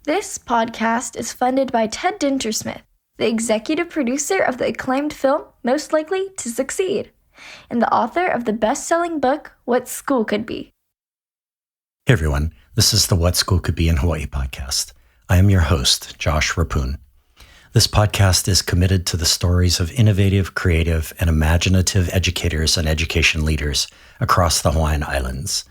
This podcast is funded by Ted Dintersmith, the executive producer of the acclaimed film Most Likely to Succeed, and the author of the best-selling book What School Could Be. Hey everyone, this is the What School Could Be in Hawaii podcast. I am your host, Josh Rapun. This podcast is committed to the stories of innovative, creative, and imaginative educators and education leaders across the Hawaiian Islands.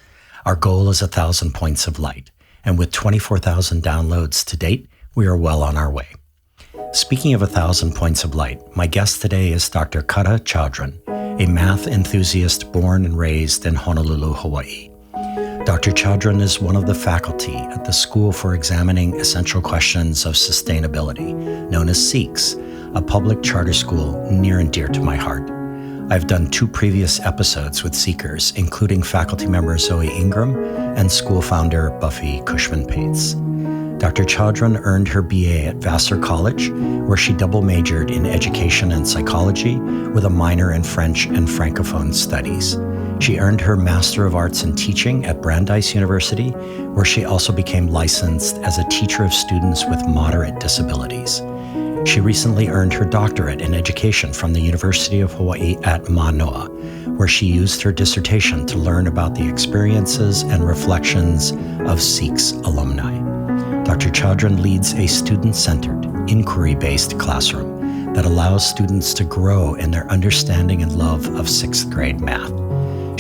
Our goal is 1,000 points of light, and with 24,000 downloads to date, we are well on our way. Speaking of 1,000 points of light, my guest today is Dr. Cara Chaudron, a math enthusiast born and raised in Honolulu, Hawaii. Dr. Chaudron is one of the faculty at the School for Examining Essential Questions of Sustainability, known as SEEQS, a public charter school near and dear to my heart. I've done 2 previous episodes with SEEQers, including faculty member Zoe Ingerson and school founder Buffy Cushman-Patz. Dr. Chaudron earned her BA at Vassar College, where she double majored in education and psychology with a minor in French and Francophone studies. She earned her Master of Arts in Teaching at Brandeis University, where she also became licensed as a teacher of students with moderate disabilities. She recently earned her doctorate in education from the University of Hawaii at Manoa, where she used her dissertation to learn about the experiences and reflections of SEEQS alumni. Dr. Chaudron leads a student-centered, inquiry-based classroom that allows students to grow in their understanding and love of 6th grade math.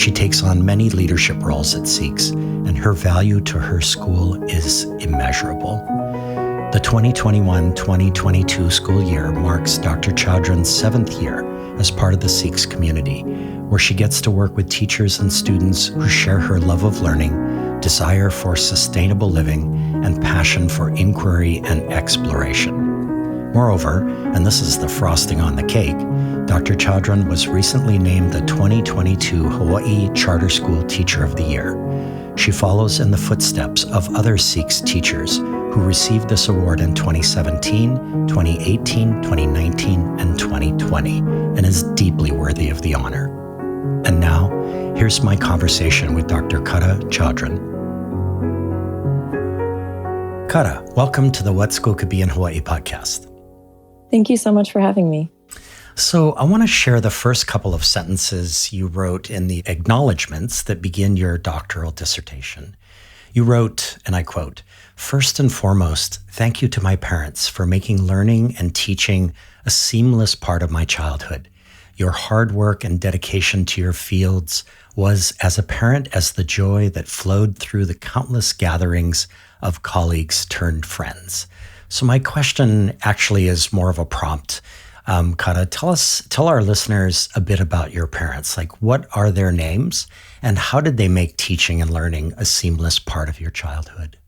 She takes on many leadership roles at SEEQS, and her value to her school is immeasurable. The 2021-2022 school year marks Dr. Chaudron's 7th year as part of the SEEQS community, where she gets to work with teachers and students who share her love of learning, desire for sustainable living, and passion for inquiry and exploration. Moreover, and this is the frosting on the cake, Dr. Chaudron was recently named the 2022 Hawaii Charter School Teacher of the Year. She follows in the footsteps of other SEEQS teachers who received this award in 2017, 2018, 2019, and 2020, and is deeply worthy of the honor. And now, here's my conversation with Dr. Cara Chaudron. Cara, welcome to the What School Could Be in Hawaii podcast. Thank you so much for having me. So I want to share the first couple of sentences you wrote in the acknowledgments that begin your doctoral dissertation. You wrote, and I quote, "First and foremost, thank you to my parents for making learning and teaching a seamless part of my childhood. Your hard work and dedication to your fields was as apparent as the joy that flowed through the countless gatherings of colleagues turned friends." So my question actually is more of a prompt. Cara, tell our listeners a bit about your parents. Like, what are their names, and how did they make teaching and learning a seamless part of your childhood?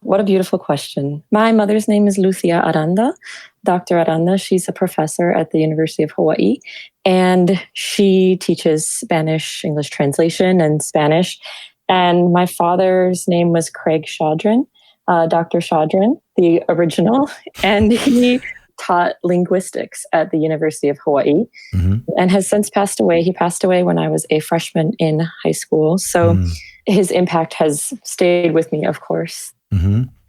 What a beautiful question. My mother's name is Lucia Aranda, Dr. Aranda. She's a professor at the University of Hawaii, and she teaches Spanish, English translation, and Spanish. And my father's name was Craig Chaudron, Dr. Chaudron, the original, and he taught linguistics at the University of Hawaii and has since passed away. He passed away when I was a freshman in high school. So his impact has stayed with me, of course,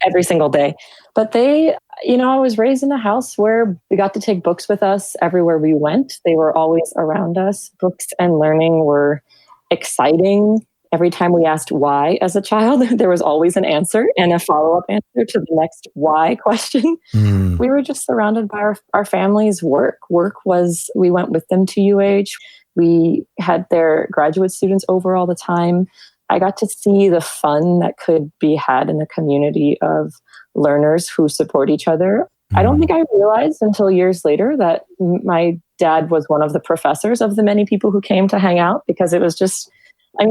every single day. But I was raised in a house where we got to take books with us everywhere we went. They were always around us. Books and learning were exciting. Every time we asked why as a child, there was always an answer and a follow-up answer to the next why question. We were just surrounded by our family's work. We went with them to UH. We had their graduate students over all the time. I got to see the fun that could be had in a community of learners who support each other. I don't think I realized until years later that my dad was one of the professors of the many people who came to hang out, because it was just,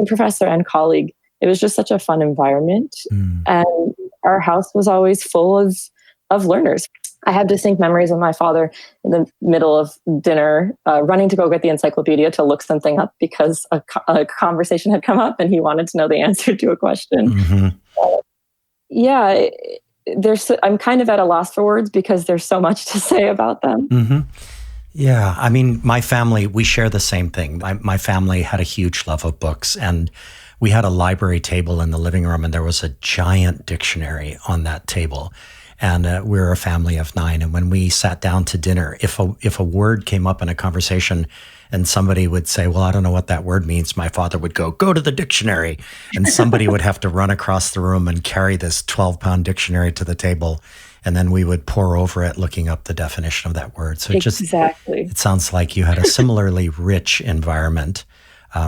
professor and colleague. It was just such a fun environment. And our house was always full of learners. I have distinct memories of my father in the middle of dinner running to go get the encyclopedia to look something up because a conversation had come up and he wanted to know the answer to a question. I'm kind of at a loss for words because there's so much to say about them. Yeah, I mean, my family, we share the same thing. My family had a huge love of books, and we had a library table in the living room, and there was a giant dictionary on that table. And we were a family of 9. And when we sat down to dinner, if a word came up in a conversation and somebody would say, well, I don't know what that word means, my father would go to the dictionary. And somebody would have to run across the room and carry this 12-pound dictionary to the table. And then we would pore over it, looking up the definition of that word. So it sounds like you had a similarly rich environment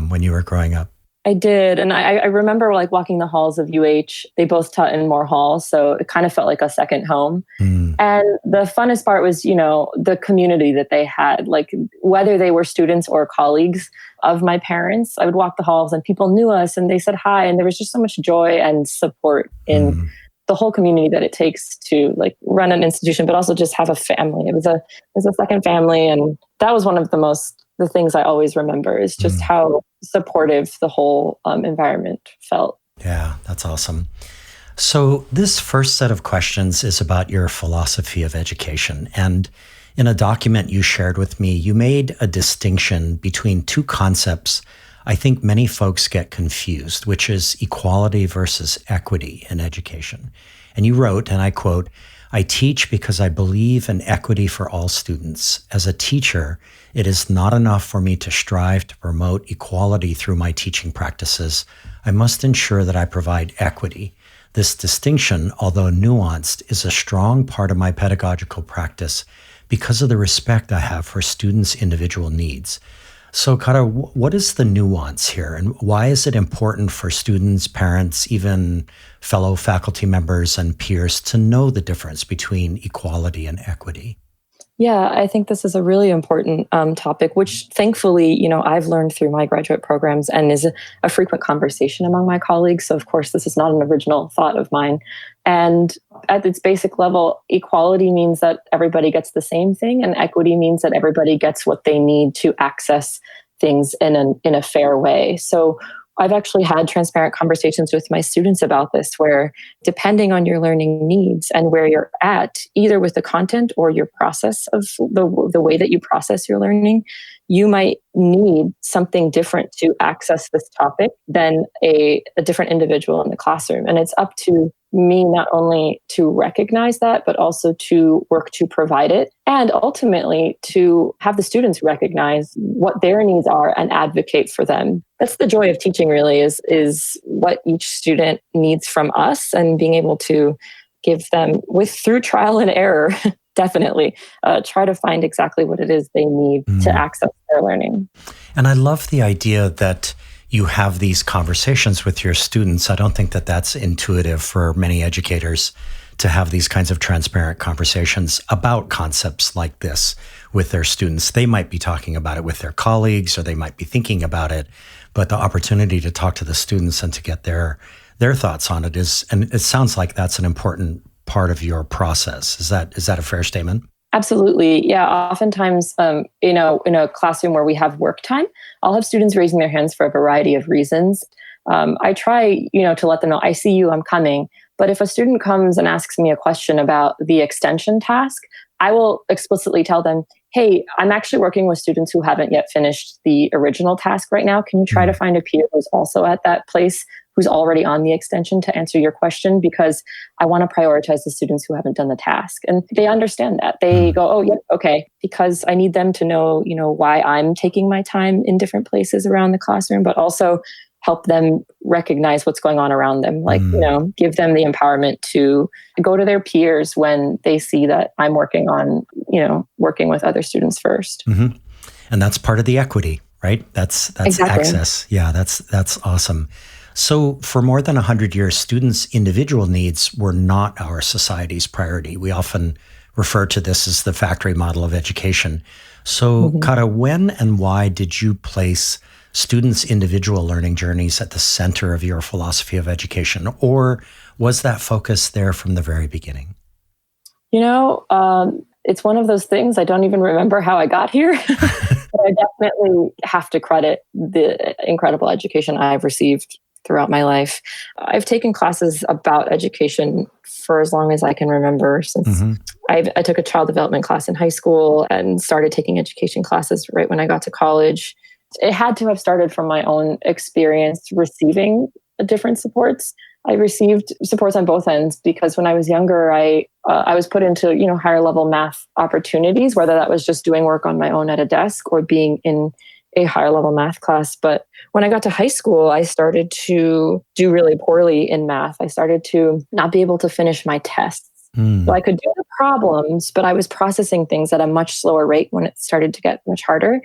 when you were growing up. I did. And I remember like walking the halls of UH. They both taught in Moore Hall. So it kind of felt like a second home. And the funnest part was, the community that they had, like whether they were students or colleagues of my parents, I would walk the halls and people knew us and they said hi. And there was just so much joy and support in the whole community that it takes to like run an institution, but also just have a family. It was a second family. And that was one of the things I always remember is just how supportive the whole environment felt. Yeah, that's awesome. So this first set of questions is about your philosophy of education. And in a document you shared with me, you made a distinction between two concepts I think many folks get confused, which is equality versus equity in education. And you wrote, and I quote, "I teach because I believe in equity for all students. As a teacher, it is not enough for me to strive to promote equality through my teaching practices. I must ensure that I provide equity. This distinction, although nuanced, is a strong part of my pedagogical practice because of the respect I have for students' individual needs." So, Cara, what is the nuance here, and why is it important for students, parents, even fellow faculty members and peers to know the difference between equality and equity? Yeah, I think this is a really important topic, which thankfully, I've learned through my graduate programs and is a frequent conversation among my colleagues. So, of course, this is not an original thought of mine. And at its basic level, equality means that everybody gets the same thing, and equity means that everybody gets what they need to access things in a fair way. So I've actually had transparent conversations with my students about this, where depending on your learning needs and where you're at, either with the content or your process of the way that you process your learning, you might need something different to access this topic than a different individual in the classroom. And it's up to me not only to recognize that, but also to work to provide it, and ultimately to have the students recognize what their needs are and advocate for them. That's the joy of teaching, really, is what each student needs from us, and being able to give them, through trial and error, definitely try to find exactly what it is they need to access their learning. And I love the idea that you have these conversations with your students. I don't think that that's intuitive for many educators to have these kinds of transparent conversations about concepts like this with their students. They might be talking about it with their colleagues, or they might be thinking about it, but the opportunity to talk to the students and to get their thoughts on it and it sounds like that's an important part of your process. Is that a fair statement? Absolutely. Yeah. Oftentimes, in a classroom where we have work time, I'll have students raising their hands for a variety of reasons. I try, to let them know, I see you, I'm coming. But if a student comes and asks me a question about the extension task, I will explicitly tell them, hey, I'm actually working with students who haven't yet finished the original task right now. Can you try to find a peer who's also at that place, who's already on the extension, to answer your question? Because I want to prioritize the students who haven't done the task. And they understand that. They go, oh, yeah, okay. Because I need them to know, why I'm taking my time in different places around the classroom, but also help them recognize what's going on around them. Like, give them the empowerment to go to their peers when they see that I'm working on, working with other students first. Mm-hmm. And that's part of the equity, right? That's exactly. Access. Yeah, that's awesome. So for more than 100 years, students' individual needs were not our society's priority. We often refer to this as the factory model of education. So, Cara, when and why did you place students' individual learning journeys at the center of your philosophy of education? Or was that focus there from the very beginning? It's one of those things, I don't even remember how I got here, but I definitely have to credit the incredible education I've received throughout my life. I've taken classes about education for as long as I can remember, since I took a child development class in high school and started taking education classes right when I got to college. It had to have started from my own experience receiving different supports. I received supports on both ends because when I was younger, I was put into, higher level math opportunities, whether that was just doing work on my own at a desk or being in a higher level math class. But when I got to high school, I started to do really poorly in math. I started to not be able to finish my tests. So I could do the problems, but I was processing things at a much slower rate when it started to get much harder.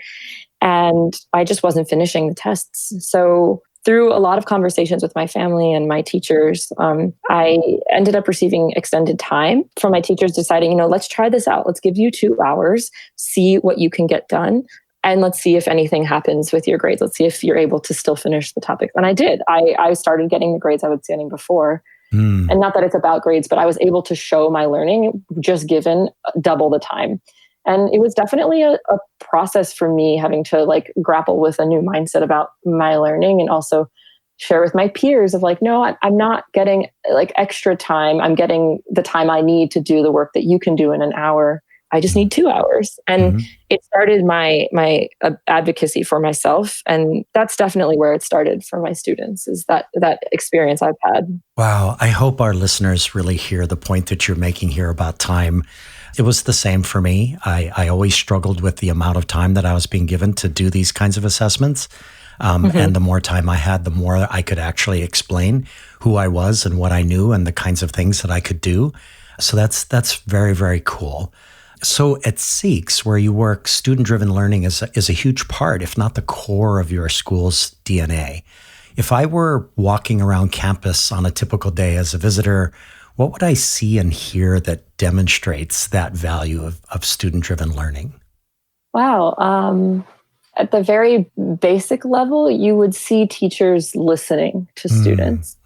And I just wasn't finishing the tests. So through a lot of conversations with my family and my teachers, I ended up receiving extended time from my teachers deciding, let's try this out. Let's give you 2 hours, see what you can get done. And let's see if anything happens with your grades. Let's see if you're able to still finish the topic. And I did. I started getting the grades I was getting before. And not that it's about grades, but I was able to show my learning just given double the time. And it was definitely a process for me having to grapple with a new mindset about my learning and also share with my peers of no, I'm not getting extra time. I'm getting the time I need to do the work that you can do in an hour. I just need 2 hours. And it started my advocacy for myself. And that's definitely where it started for my students, is that experience I've had. Wow. I hope our listeners really hear the point that you're making here about time. It was the same for me. I always struggled with the amount of time that I was being given to do these kinds of assessments. And the more time I had, the more I could actually explain who I was and what I knew and the kinds of things that I could do. So that's very, very cool. So at SEEQS, where you work, student-driven learning is a huge part, if not the core of your school's DNA. If I were walking around campus on a typical day as a visitor, what would I see and hear that demonstrates that value of student-driven learning? Wow. At the very basic level, you would see teachers listening to students.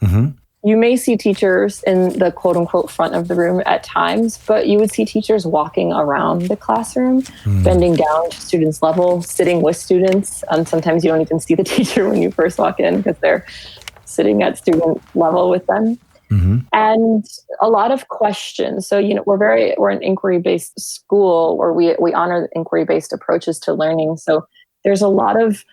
You may see teachers in the quote unquote front of the room at times, but you would see teachers walking around the classroom, bending down to students' level, sitting with students. Sometimes you don't even see the teacher when you first walk in because they're sitting at student level with them. And a lot of questions. So, we're an inquiry-based school where we honor inquiry-based approaches to learning. So there's a lot of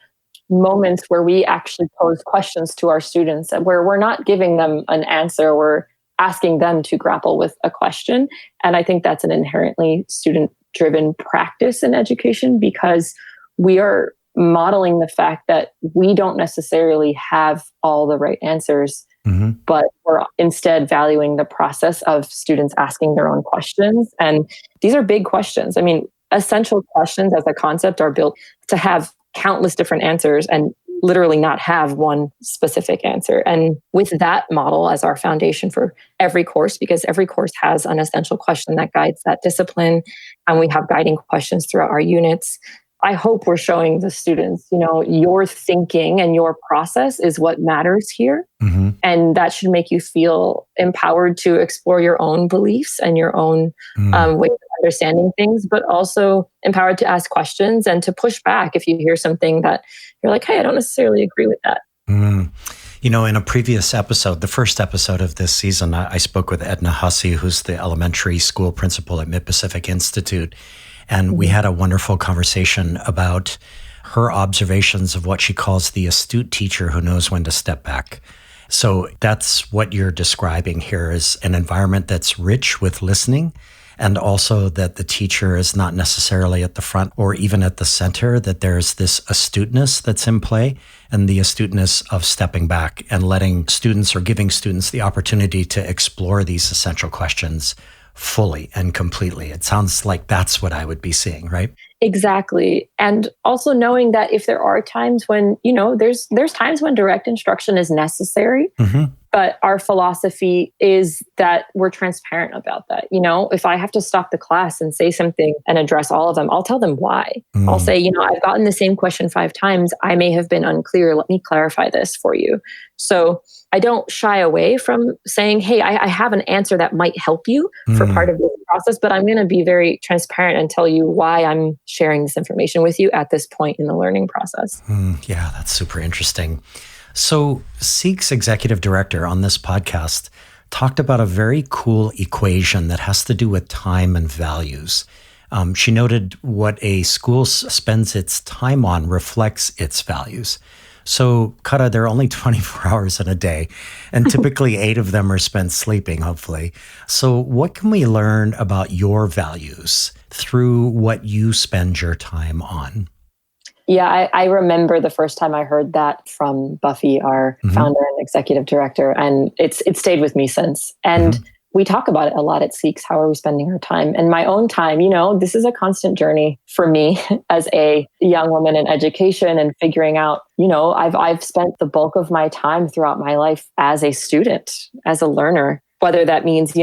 moments where we actually pose questions to our students where we're not giving them an answer, we're asking them to grapple with a question. And I think that's an inherently student-driven practice in education because we are modeling the fact that we don't necessarily have all the right answers, but we're instead valuing the process of students asking their own questions. And these are big questions. I mean, essential questions as a concept are built to have countless different answers and literally not have one specific answer. And with that model as our foundation for every course, because every course has an essential question that guides that discipline, and we have guiding questions throughout our units, I hope we're showing the students, your thinking and your process is what matters here. And that should make you feel empowered to explore your own beliefs and your own way of understanding things, but also empowered to ask questions and to push back if you hear something that you're like, hey, I don't necessarily agree with that. In a previous episode, the first episode of this season, I spoke with Edna Hussey, who's the elementary school principal at Mid-Pacific Institute. And we had a wonderful conversation about her observations of what she calls the astute teacher who knows when to step back. So that's what you're describing here, is an environment that's rich with listening, and also that the teacher is not necessarily at the front or even at the center, that there's this astuteness that's in play, and the astuteness of stepping back and letting students or giving students the opportunity to explore these essential questions fully and completely. It sounds like that's what I would be seeing, right? Exactly. And also knowing that if there are times when, there's times when direct instruction is necessary, but our philosophy is that we're transparent about that. If I have to stop the class and say something and address all of them, I'll tell them why. I'll say, I've gotten the same question 5 times. I may have been unclear. Let me clarify this for you. So I don't shy away from saying, hey, I have an answer that might help you for part of this process, but I'm going to be very transparent and tell you why I'm sharing this information with you at this point in the learning process. Yeah, that's super interesting. So SEEQS executive director on this podcast talked about a very cool equation that has to do with time and values. She noted what a school spends its time on reflects its values. So, Cara, there are only 24 hours in a day, and typically 8 of them are spent sleeping, hopefully. So what can we learn about your values through what you spend your time on? Yeah, I remember the first time I heard that from Buffy, our founder and executive director, and it's stayed with me since. And we talk about it a lot at SEEQS. How are we spending our time? And my own time, this is a constant journey for me as a young woman in education and figuring out, I've spent the bulk of my time throughout my life as a student, as a learner, whether that means,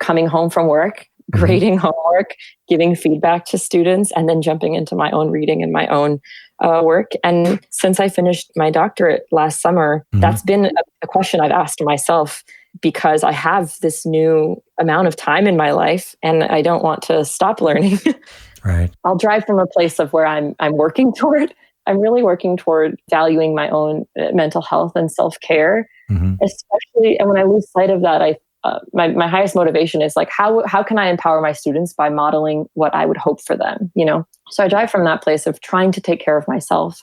coming home from work, grading homework, giving feedback to students, and then jumping into my own reading and my own work. And since I finished my doctorate last summer, that's been a question I've asked myself, because I have this new amount of time in my life and I don't want to stop learning. Right. I'll drive from a place of where I'm working toward. I'm really working toward valuing my own mental health and self-care, especially. And when I lose sight of that, my highest motivation is like, how can I empower my students by modeling what I would hope for them, So I drive from that place of trying to take care of myself.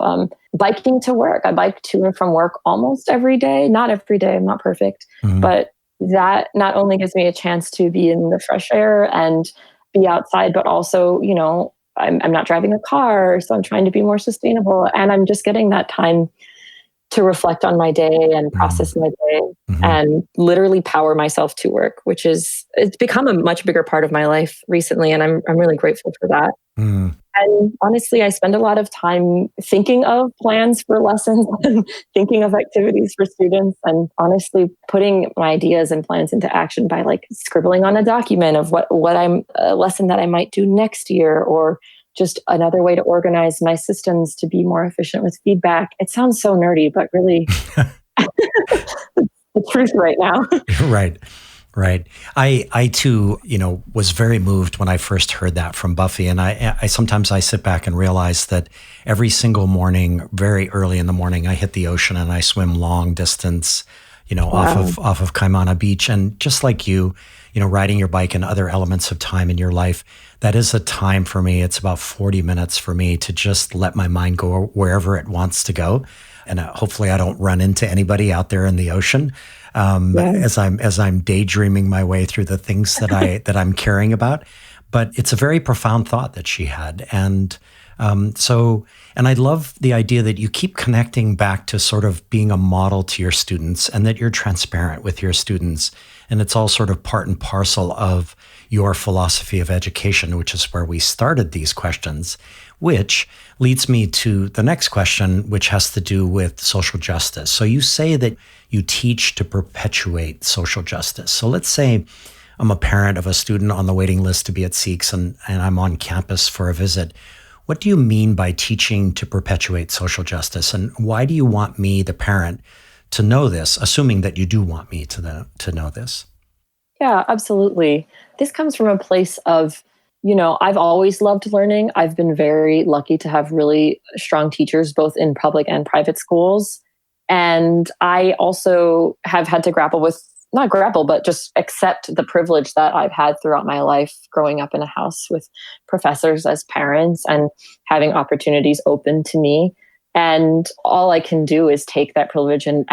Biking to work. I bike to and from work almost every day. Not every day. I'm not perfect. But that not only gives me a chance to be in the fresh air and be outside, but also, I'm not driving a car. So I'm trying to be more sustainable. And I'm just getting that time to reflect on my day and process my day and literally power myself to work, it's become a much bigger part of my life recently. And I'm really grateful for that. And honestly, I spend a lot of time thinking of plans for lessons and thinking of activities for students, and honestly putting my ideas and plans into action by like scribbling on a document of what a lesson that I might do next year, or just another way to organize my systems to be more efficient with feedback. It sounds so nerdy, but really the truth right now. Right. I too, was very moved when I first heard that from Buffy. And I sometimes I sit back and realize that every single morning, very early in the morning, I hit the ocean and I swim long distance, off of Kaimana Beach. And just like you, riding your bike and other elements of time in your life, that is a time for me. It's about 40 minutes for me to just let my mind go wherever it wants to go. And hopefully I don't run into anybody out there in the ocean as I'm daydreaming my way through the things that I'm caring about. But it's a very profound thought that she had. And I love the idea that you keep connecting back to sort of being a model to your students, and that you're transparent with your students. And it's all sort of part and parcel of your philosophy of education, which is where we started these questions, which leads me to the next question, which has to do with social justice. So you say that you teach to perpetuate social justice. So let's say I'm a parent of a student on the waiting list to be at SEEQS, and I'm on campus for a visit. What do you mean by teaching to perpetuate social justice? And why do you want me, the parent, to know this, assuming that you do want me to know this? Yeah, absolutely. This comes from a place of, I've always loved learning. I've been very lucky to have really strong teachers, both in public and private schools. And I also have had to but just accept the privilege that I've had throughout my life, growing up in a house with professors as parents and having opportunities open to me. And all I can do is take that privilege and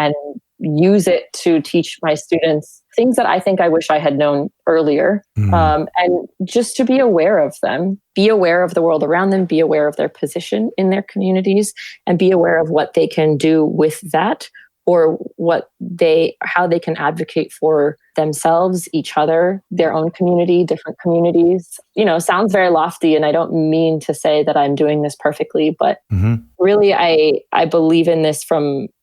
use it to teach my students things that I think I wish I had known earlier. And just to be aware of them, be aware of the world around them, be aware of their position in their communities, and be aware of what they can do with that, or how they can advocate for themselves, each other, their own community, different communities. Sounds very lofty, and I don't mean to say that I'm doing this perfectly, but really I believe in this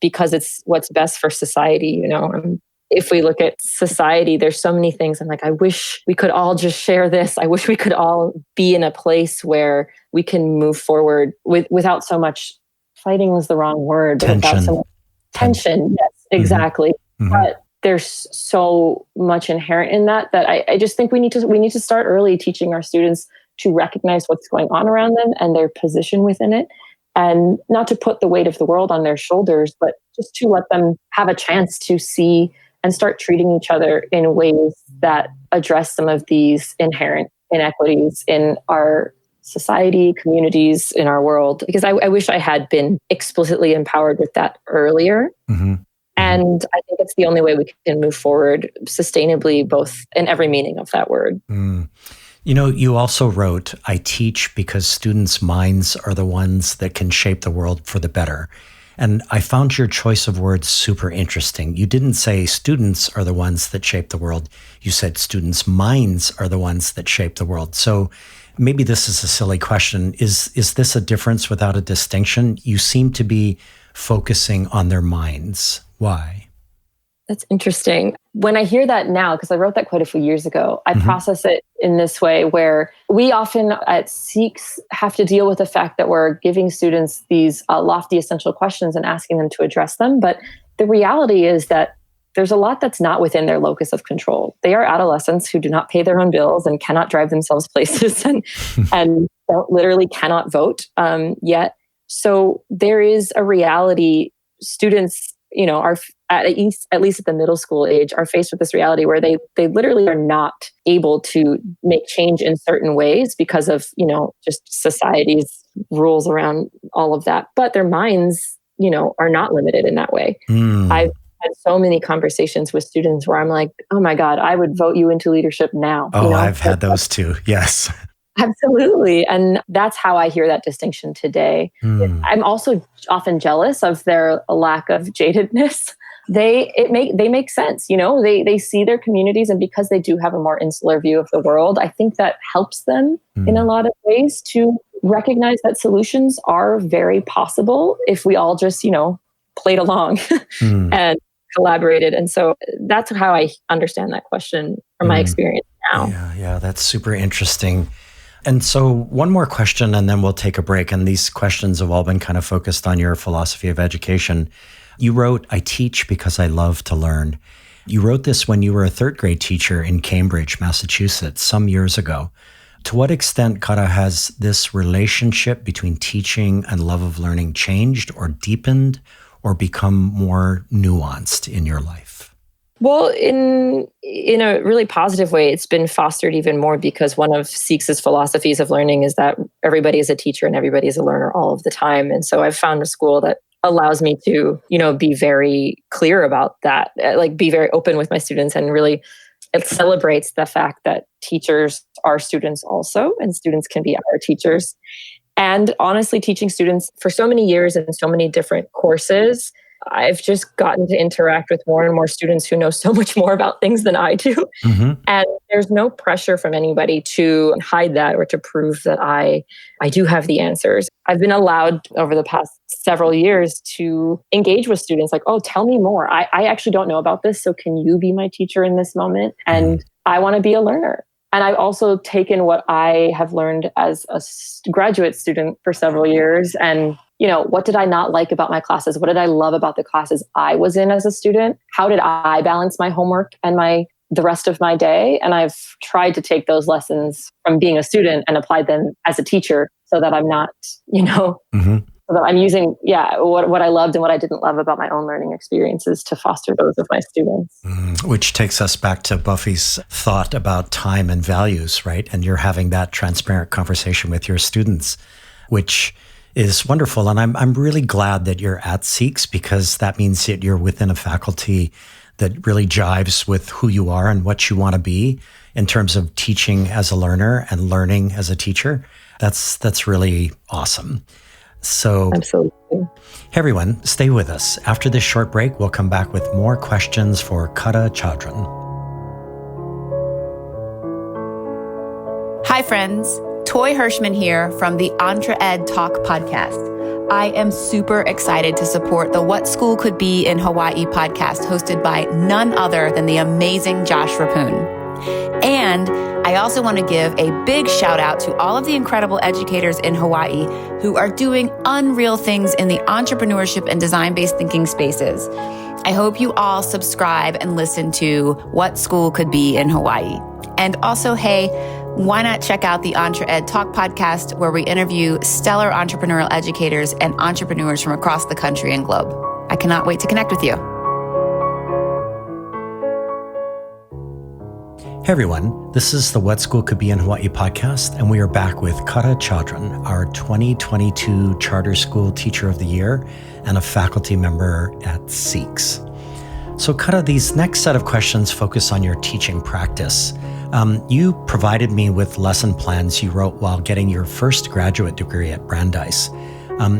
because it's what's best for society. If we look at society, there's so many things. I'm like, I wish we could all just share this. I wish we could all be in a place where we can move forward without so much fighting was the wrong word. But without so much tension. Yes, exactly. But there's so much inherent in that I just think we need to start early teaching our students to recognize what's going on around them and their position within it, and not to put the weight of the world on their shoulders, but just to let them have a chance to see and start treating each other in ways that address some of these inherent inequities in our society, communities, in our world, because I wish I had been explicitly empowered with that earlier. Mm-hmm. And I think it's the only way we can move forward sustainably, both in every meaning of that word. Mm. You know, you also wrote, I teach because students' minds are the ones that can shape the world for the better. And I found your choice of words super interesting. You didn't say students are the ones that shape the world. You said students' minds are the ones that shape the world. So maybe this is a silly question. Is this a difference without a distinction? You seem to be focusing on their minds. Why? That's interesting. When I hear that now, because I wrote that quite a few years ago, I process it in this way where we often at SEEQS have to deal with the fact that we're giving students these lofty essential questions and asking them to address them. But the reality is that there's a lot that's not within their locus of control. They are adolescents who do not pay their own bills and cannot drive themselves places and literally cannot vote yet. So there is a reality. Students, are at least at the middle school age, are faced with this reality where they literally are not able to make change in certain ways because of, just society's rules around all of that. But their minds, are not limited in that way. I've had so many conversations with students where I'm like, oh my God, I would vote you into leadership now. Oh, I've had those too. Yes. Absolutely. And that's how I hear that distinction today. I'm also often jealous of their lack of jadedness. They make sense. They see their communities, and because they do have a more insular view of the world, I think that helps them in a lot of ways to recognize that solutions are very possible if we all just, played along and collaborated. And so that's how I understand that question from my experience now. Yeah, that's super interesting. And so one more question, and then we'll take a break. And these questions have all been kind of focused on your philosophy of education. You wrote, I teach because I love to learn. You wrote this when you were a third grade teacher in Cambridge, Massachusetts, some years ago. To what extent, Cara, has this relationship between teaching and love of learning changed or deepened or become more nuanced in your life? Well, in a really positive way, it's been fostered even more because one of SEEQS' philosophies of learning is that everybody is a teacher and everybody is a learner all of the time. And so I've found a school that allows me to, be very clear about that, like be very open with my students, and really it celebrates the fact that teachers are students also, and students can be our teachers. And honestly, teaching students for so many years in so many different courses, I've just gotten to interact with more and more students who know so much more about things than I do. And there's no pressure from anybody to hide that or to prove that I do have the answers. I've been allowed over the past several years to engage with students like, oh, tell me more. I actually don't know about this. So can you be my teacher in this moment? And I want to be a learner. And I've also taken what I have learned as a graduate student for several years and what did I not like about my classes? What did I love about the classes I was in as a student? How did I balance my homework and the rest of my day? And I've tried to take those lessons from being a student and applied them as a teacher so that I'm not, so that I'm using, what I loved and what I didn't love about my own learning experiences to foster those of my students. Which takes us back to Buffy's thought about time and values, right? And you're having that transparent conversation with your students, which is wonderful. And I'm really glad that you're at SEEQS, because that means that you're within a faculty that really jives with who you are and what you want to be in terms of teaching as a learner and learning as a teacher. That's really awesome. So, absolutely. Hey everyone, stay with us. After this short break, we'll come back with more questions for Cara Chaudron. Hi friends, Toy Hirschman here from the Entre Ed Talk podcast. I am super excited to support the What School Could Be in Hawai'i podcast hosted by none other than the amazing Josh Rappoon. And I also want to give a big shout out to all of the incredible educators in Hawaii who are doing unreal things in the entrepreneurship and design-based thinking spaces. I hope you all subscribe and listen to What School Could Be in Hawaii. And also, hey, why not check out the Entre Ed Talk podcast, where we interview stellar entrepreneurial educators and entrepreneurs from across the country and globe. I cannot wait to connect with you. Hey everyone, this is the What School Could Be in Hawaii podcast, and we are back with Cara Chaudron, our 2022 Charter School Teacher of the Year and a faculty member at SEEQS. So Cara, these next set of questions focus on your teaching practice. You provided me with lesson plans you wrote while getting your first graduate degree at Brandeis.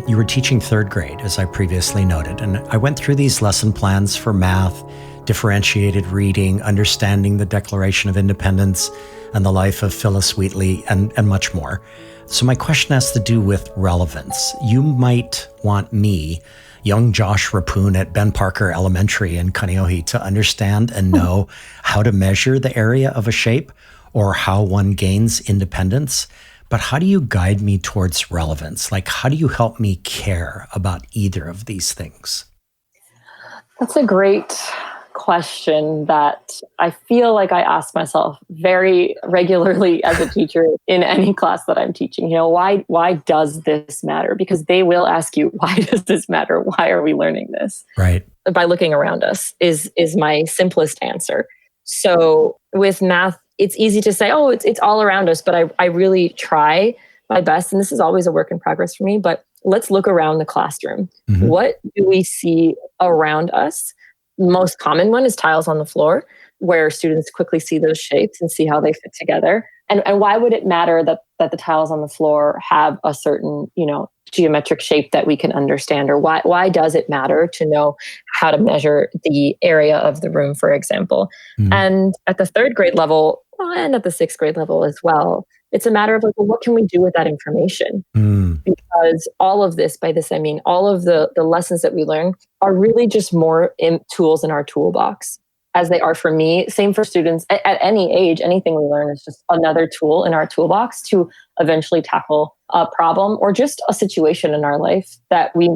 You were teaching third grade, as I previously noted, and I went through these lesson plans for math, differentiated reading, understanding the Declaration of Independence and the life of Phyllis Wheatley, and much more. So my question has to do with relevance. You might want me, young Josh Rapun at Ben Parker Elementary in Kaneohe, to understand and know how to measure the area of a shape or how one gains independence. But how do you guide me towards relevance? Like, how do you help me care about either of these things? That's a great question that I feel like I ask myself very regularly as a teacher in any class that I'm teaching. You know, why does this matter? Because they will ask you, why does this matter? Why are we learning this? Right. By looking around us is my simplest answer. So with math, it's easy to say, oh, it's all around us, but I really try my best. And this is always a work in progress for me, but let's look around the classroom. Mm-hmm. What do we see around us? Most common one is tiles on the floor, where students quickly see those shapes and see how they fit together. And why would it matter that the tiles on the floor have a certain, geometric shape that we can understand? Or why does it matter to know how to measure the area of the room, for example? Mm-hmm. And at the third grade level, and at the sixth grade level as well, it's a matter of like, well, what can we do with that information? Because all of this, by this I mean all of the lessons that we learn are really just more tools in our toolbox, as they are for me. Same for students at any age. Anything we learn is just another tool in our toolbox to eventually tackle a problem or just a situation in our life that we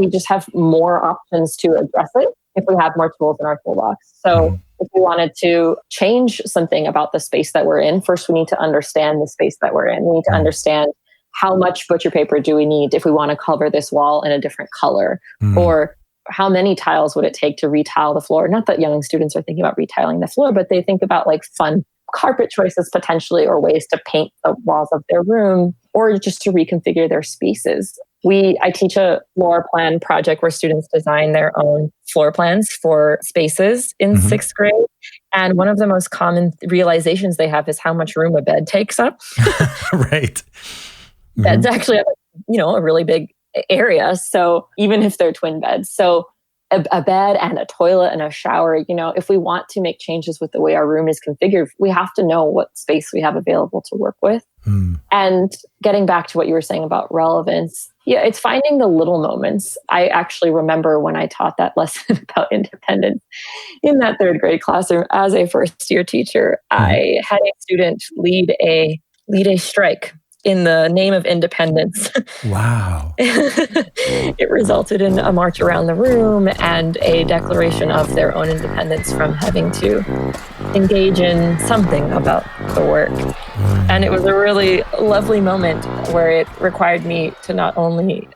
just have more options to address it if we have more tools in our toolbox. So if we wanted to change something about the space that we're in, first we need to understand the space that we're in. We need to understand how much butcher paper do we need if we want to cover this wall in a different color, or how many tiles would it take to retile the floor? Not that young students are thinking about retiling the floor, but they think about like fun carpet choices potentially, or ways to paint the walls of their room, or just to reconfigure their spaces. I teach a floor plan project where students design their own floor plans for spaces in sixth grade. And one of the most common realizations they have is how much room a bed takes up. Right. Beds actually have, a really big area. So even if they're twin beds. So a bed and a toilet and a shower, if we want to make changes with the way our room is configured, we have to know what space we have available to work with. And getting back to what you were saying about relevance, it's finding the little moments. I actually remember when I taught that lesson about independence in that third grade classroom as a first year teacher, I had a student lead a strike in the name of independence. Wow. It resulted in a march around the room and a declaration of their own independence from having to engage in something about the work. And it was a really lovely moment where it required me to not only,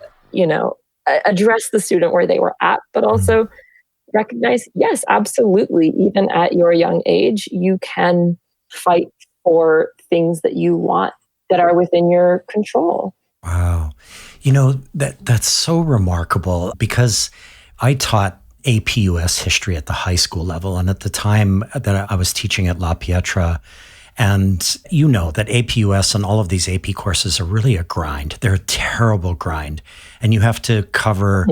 address the student where they were at, but also recognize, yes, absolutely, even at your young age, you can fight for things that you want that are within your control. Wow. That's so remarkable, because I taught AP US history at the high school level. And at the time that I was teaching at La Pietra, and that AP US and all of these AP courses are really a grind. They're a terrible grind. And you have to cover,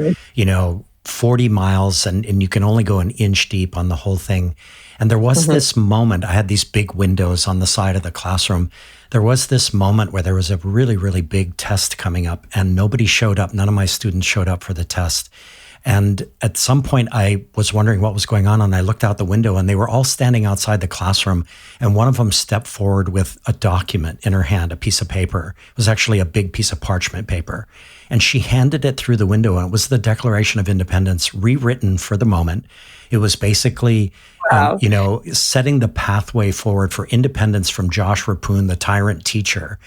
40 miles and you can only go an inch deep on the whole thing. And there was this moment, I had these big windows on the side of the classroom. There was this moment where there was a really, really big test coming up and nobody showed up. None of my students showed up for the test. And at some point I was wondering what was going on, and I looked out the window and they were all standing outside the classroom, and one of them stepped forward with a document in her hand, a piece of paper. It was actually a big piece of parchment paper. And she handed it through the window, and it was the Declaration of Independence rewritten for the moment. It was basically, setting the pathway forward for independence from Josh Rapun, the tyrant teacher.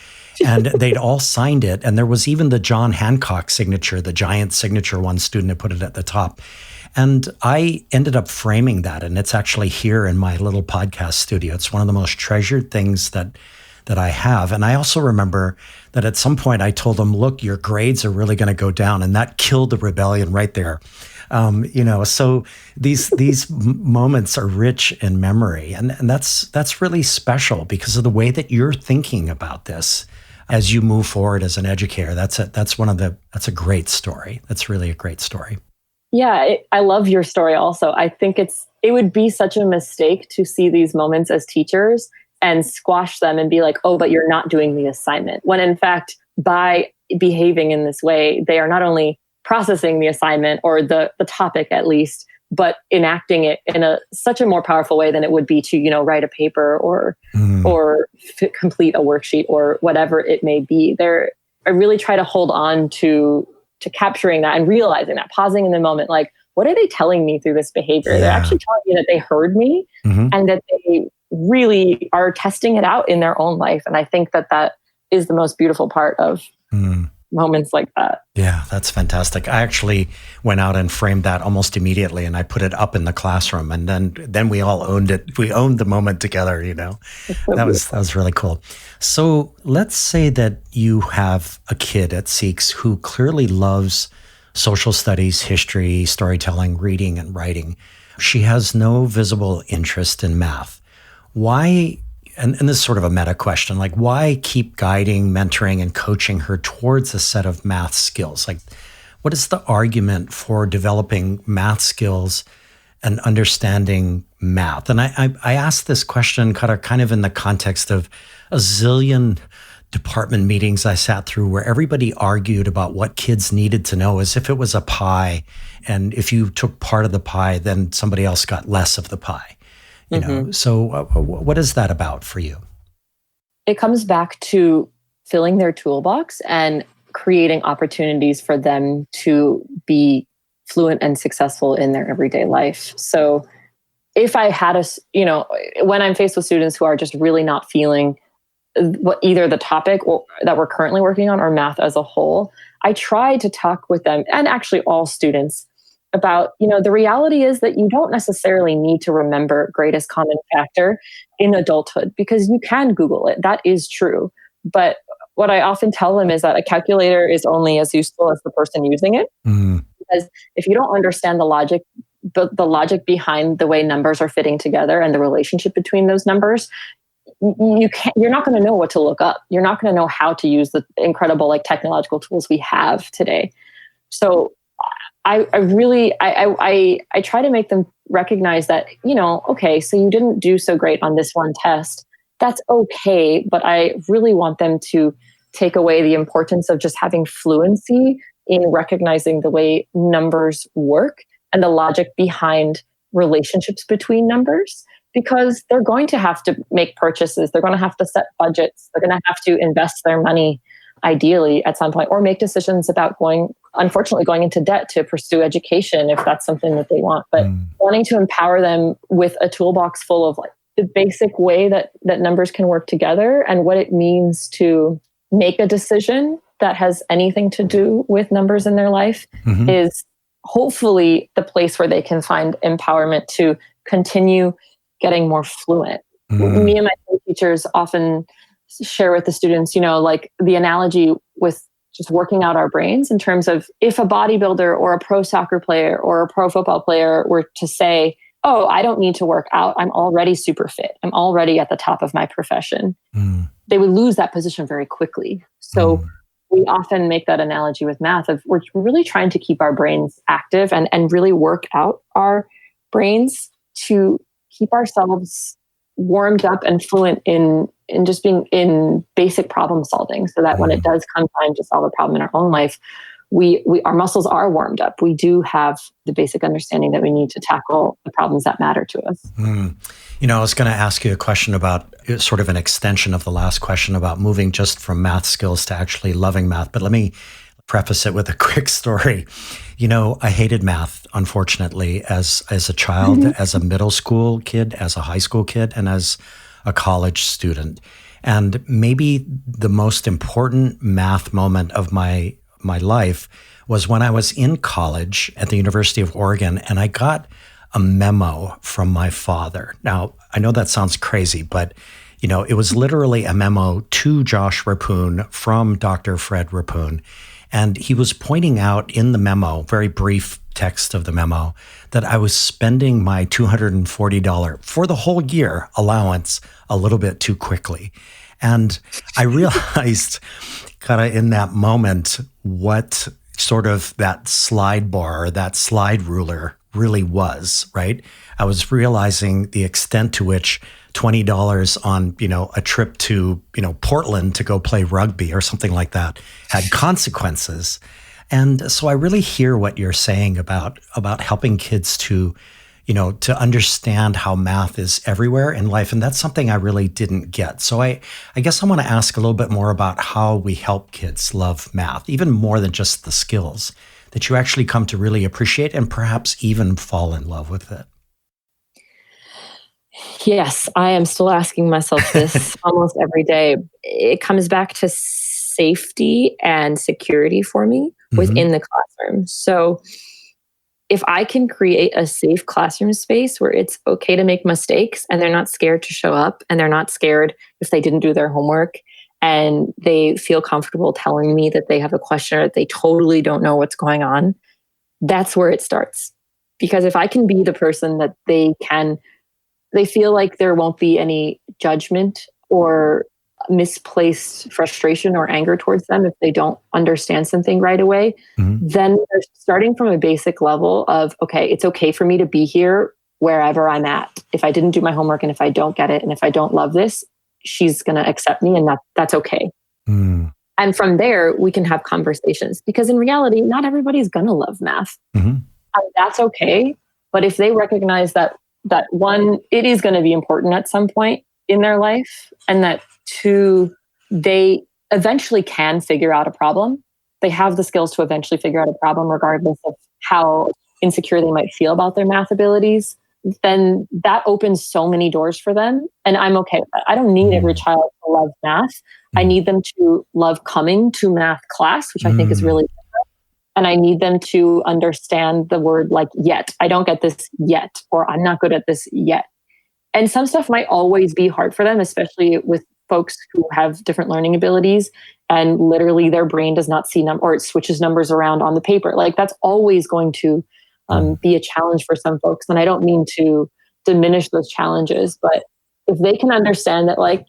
And they'd all signed it. And there was even the John Hancock signature, the giant signature. One student had put it at the top. And I ended up framing that, and it's actually here in my little podcast studio. It's one of the most treasured things that I have. And I also remember that at some point I told them, look, your grades are really going to go down. And that killed the rebellion right there. So these moments are in memory. And that's really special because of the way that you're thinking about this as you move forward as an educator. That's a great story. That's really a great story. Yeah, I love your story also. I think it would be such a mistake to see these moments as teachers and squash them and be like, oh, but you're not doing the assignment. When in fact, by behaving in this way, they are not only processing the assignment or the topic at least, but enacting it in such a more powerful way than it would be to, write a paper or complete a worksheet or whatever it may be. I really try to hold on to capturing that and realizing that, pausing in the moment, like, what are they telling me through this behavior? Yeah. They're actually telling me that they heard me and that they really are testing it out in their own life. And I think that is the most beautiful part of moments like that. Yeah, that's fantastic. I actually went out and framed that almost immediately, and I put it up in the classroom, and then we all owned it. We owned the moment together, That was really cool. So let's say that you have a kid at SEEQS who clearly loves social studies, history, storytelling, reading, and writing. She has no visible interest in math. Why, and this is sort of a meta question, like why keep guiding, mentoring, and coaching her towards a set of math skills? Like, what is the argument for developing math skills and understanding math? And I asked this question kind of in the context of a zillion department meetings I sat through where everybody argued about what kids needed to know as if it was a pie. And if you took part of the pie, then somebody else got less of the pie. So what is that about for you? It comes back to filling their toolbox and creating opportunities for them to be fluent and successful in their everyday life. So if I had when I'm faced with students who are just really not feeling what either the topic that we're currently working on or math as a whole, I try to talk with them, and actually all students, about, the reality is that you don't necessarily need to remember greatest common factor in adulthood because you can Google it. That is true. But what I often tell them is that a calculator is only as useful as the person using it. Because if you don't understand the logic behind the way numbers are fitting together and the relationship between those numbers, you're not going to know what to look up. You're not going to know how to use the incredible technological tools we have today. So I try to make them recognize that, okay, so you didn't do so great on this one test. That's okay. But I really want them to take away the importance of just having fluency in recognizing the way numbers work and the logic behind relationships between numbers, because they're going to have to make purchases. They're going to have to set budgets. They're going to have to invest their money ideally at some point, or make decisions about going into debt to pursue education if that's something that they want. But wanting to empower them with a toolbox full of the basic way that numbers can work together and what it means to make a decision that has anything to do with numbers in their life is hopefully the place where they can find empowerment to continue getting more fluent. Me and my teachers often share with the students, the analogy with just working out our brains in terms of if a bodybuilder or a pro soccer player or a pro football player were to say, oh, I don't need to work out, I'm already super fit, I'm already at the top of my profession, they would lose that position very quickly. So we often make that analogy with math of we're really trying to keep our brains active and really work out our brains to keep ourselves warmed up and fluent in just being in basic problem solving, so that when it does come time to solve a problem in our own life, our muscles are warmed up. We do have the basic understanding that we need to tackle the problems that matter to us. I was going to ask you a question about sort of an extension of the last question about moving just from math skills to actually loving math. But let me preface it with a quick story. I hated math, unfortunately, as a child, as a middle school kid, as a high school kid, and as a college student. And maybe the most important math moment of my my life was when I was in college at the University of Oregon, and I got a memo from my father. Now, I know that sounds crazy, but it was literally a memo to Josh Rapun from Dr. Fred Rapun. And he was pointing out in the memo, very brief text of the memo, that I was spending my $240 for the whole year allowance a little bit too quickly. And I realized kind of in that moment what sort of that slide bar or that slide ruler really was, right? I was realizing the extent to which $20 on, a trip to, Portland to go play rugby or something like that had consequences. And so I really hear what you're saying about helping kids to, to understand how math is everywhere in life. And that's something I really didn't get. So I guess I want to ask a little bit more about how we help kids love math, even more than just the skills that you actually come to really appreciate and perhaps even fall in love with it. Yes, I am still asking myself this almost every day. It comes back to safety and security for me within the classroom. So if I can create a safe classroom space where it's okay to make mistakes and they're not scared to show up and they're not scared if they didn't do their homework and they feel comfortable telling me that they have a question or that they totally don't know what's going on, that's where it starts. Because if I can be the person that they feel like there won't be any judgment or misplaced frustration or anger towards them if they don't understand something right away, then they're starting from a basic level of, okay, it's okay for me to be here wherever I'm at. If I didn't do my homework and if I don't get it and if I don't love this, she's going to accept me and that's okay. And from there, we can have conversations because in reality, not everybody's going to love math. And that's okay. But if they recognize that one, it is going to be important at some point in their life, and that two, they eventually can figure out a problem. They have the skills to eventually figure out a problem, regardless of how insecure they might feel about their math abilities. Then that opens so many doors for them. And I'm okay with that. I don't need every child to love math. I need them to love coming to math class, which I think is really different. And I need them to understand the word like yet. I don't get this yet, or I'm not good at this yet. And some stuff might always be hard for them, especially with folks who have different learning abilities and literally their brain does not see or it switches numbers around on the paper. Like that's always going to be a challenge for some folks. And I don't mean to diminish those challenges, but if they can understand that,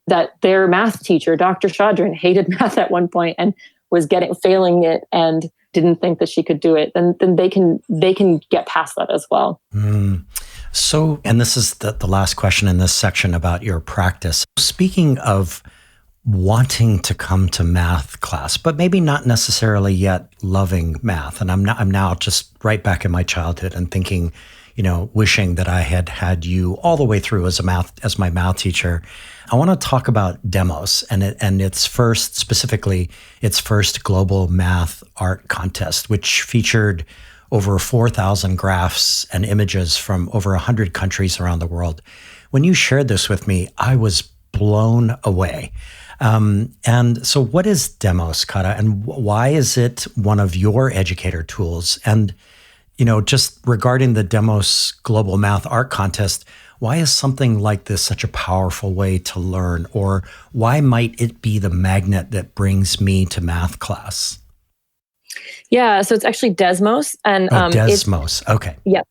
that their math teacher, Dr. Chaudron, hated math at one point and was failing it and didn't think that she could do it, then they can get past that as well. So, and this is the last question in this section about your practice. Speaking of wanting to come to math class, but maybe not necessarily yet loving math, and I'm now just right back in my childhood and thinking, wishing that I had you all the way through as my math teacher. I want to talk about Demos and its first global math art contest, which featured over 4,000 graphs and images from over 100 countries around the world. When you shared this with me, I was blown away. And so what is Demos, Cara, and why is it one of your educator tools? And, just regarding the Demos Global Math Art Contest, why is something like this such a powerful way to learn? Or why might it be the magnet that brings me to math class? Yeah, so it's actually Desmos. And Desmos, okay. Yeah.